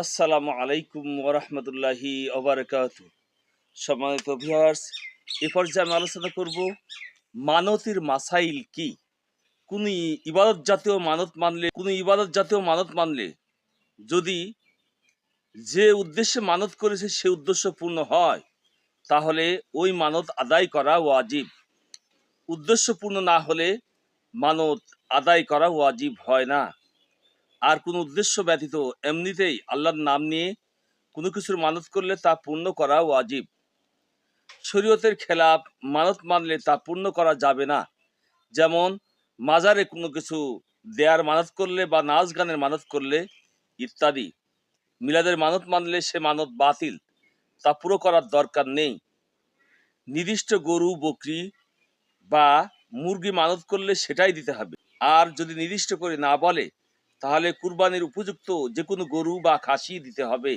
আসসালামু আলাইকুম ওরহমতুল্লাহি ওবারাকাতু। সম্মানিত ভিউয়ার্স, এ পর্যায়ে আমি আলোচনা করব মানতের মাসাইল কি। কোনো ইবাদত জাতীয় মানত মানলে যদি যে উদ্দেশ্যে মানত করেছে সে উদ্দেশ্য পূর্ণ হয়, তাহলে ওই মানত আদায় করা ওয়াজিব। উদ্দেশ্য পূর্ণ না হলে মানত আদায় করা ওয়াজিব হয় না। আর কোনো উদ্দেশ্য ব্যতীত এমনিতেই আল্লাহর নাম নিয়ে কোনো কিছুর মানত করলে তা পূর্ণ করা ওয়াজিব। শরীয়তের খেলাফ মানত মানলে তা পূর্ণ করা যাবে না। যেমন মাজারে কোনো কিছু দেয়ার মানত করলে বা নাচ গানের মানত করলে ইত্যাদি। মিলাদের মানত মানলে সে মানত বাতিল, তা পুরো করার দরকার নেই। নির্দিষ্ট গরু, বকরি বা মুরগি মানত করলে সেটাই দিতে হবে। আর যদি নির্দিষ্ট করে না বলে, তাহলে কুরবানির উপযুক্ত যে কোনো গরু বা খাসি দিতে হবে।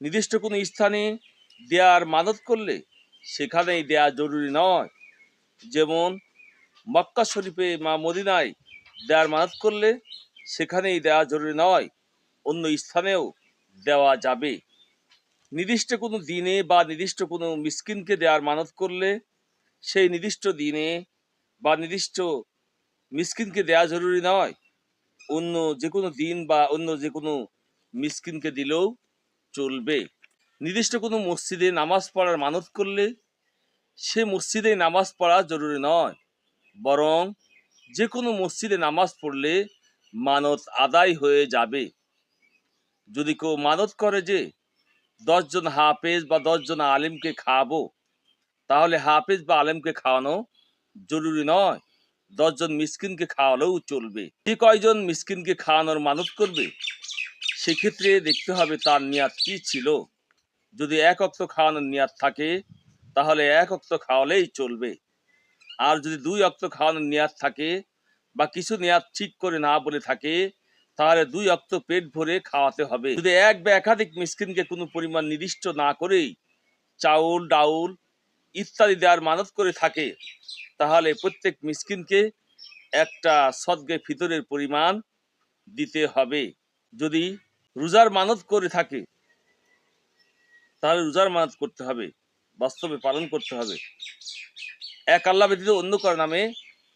নির্দিষ্ট কোনো স্থানে দেয়ার মানত করলে সেখানেই দেয়া জরুরি নয়। যেমন মক্কা শরীফে মা মদিনায় দেয়ার মানত করলে সেখানেই দেওয়া জরুরি নয়, অন্য স্থানেও দেওয়া যাবে। নির্দিষ্ট কোনো দিনে বা নির্দিষ্ট কোনো মিসকিনকে দেওয়ার মানত করলে সেই নির্দিষ্ট দিনে বা নির্দিষ্ট মিসকিনকে দেওয়া জরুরি নয়, অন্য যে কোনো দিন বা অন্য যে কোনো মিসকিনকে দিলেও চলবে। নির্দিষ্ট কোনো মসজিদে নামাজ পড়ার মানত করলে সে মসজিদে নামাজ পড়া জরুরি নয়, বরং যে কোনো মসজিদে নামাজ পড়লে মানত আদায় হয়ে যাবে। যদি কেউ মানত করে যে 10 জন হাফেজ বা 10 জন আলেমকে খাওয়াবো, তাহলে হাফেজ বা আলেমকে খাওয়ানো জরুরি নয়, 10 জন মিসকিনকে খাওয়ালেও চলবে। যে কয়জন মিসকিনকে খাওয়ানোর মানত করবে সেক্ষেত্রে দেখতে হবে তার নিয়াত কি ছিল। যদি এক ওয়াক্ত খাওয়ানোর নিয়াত থাকে তাহলে এক ওয়াক্ত খাওয়ালেই চলবে। আর যদি 2 ওয়াক্ত খাওয়ানোর নিয়াত থাকে বা কিছু নিয়াত ঠিক করে না বলে থাকে, তাহলে 2 ওয়াক্ত পেট ভরে খাওয়াতে হবে। যদি এক বা একাধিক মিসকিনকে কোনো পরিমাণ নির্দিষ্ট না করেই চাউল, ডাউল ইত্যাদি দেওয়ার মানত করে থাকে, তাহলে প্রত্যেক মিসকিনকে একটা সদগে ফিতরের পরিমাণ দিতে হবে। যদি রোজার মানত করে থাকে তাহলে রোজার মানত করতে হবে, বাস্তবে পালন করতে হবে। এক আল্লাহ ব্যতীত অন্য কারো নামে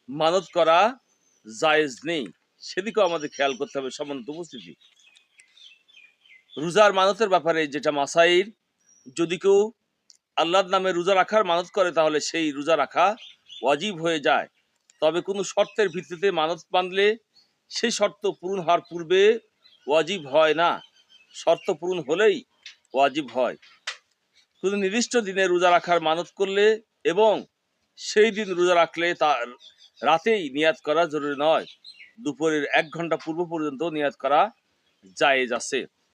মানত করা জায়েজ নেই, সেদিকেও আমাদের খেয়াল করতে হবে। সম্মানিত উপস্থিতি, রোজার মানতের ব্যাপারে যেটা মাসাইল, যদি কেউ আল্লাহর নামে রোজা রাখার মানত করে তাহলে সেই রোজা রাখা ওয়াজিব হয়ে যায়। তবে কোনো শর্তের ভিত্তিতে মানত বাঁধলে সেই শর্ত পূরণ হওয়ার পূর্বে ওয়াজিব হয় না, শর্ত পূরণ হলেই ওয়াজিব হয়। কোনো নির্দিষ্ট দিনে রোজা রাখার মানত করলে এবং সেই দিন রোজা রাখলে তার রাতেই নিয়াত করা জরুরি নয়, দুপুরের 1 ঘন্টা পূর্ব পর্যন্ত নিয়াত করা জায়েজ আছে।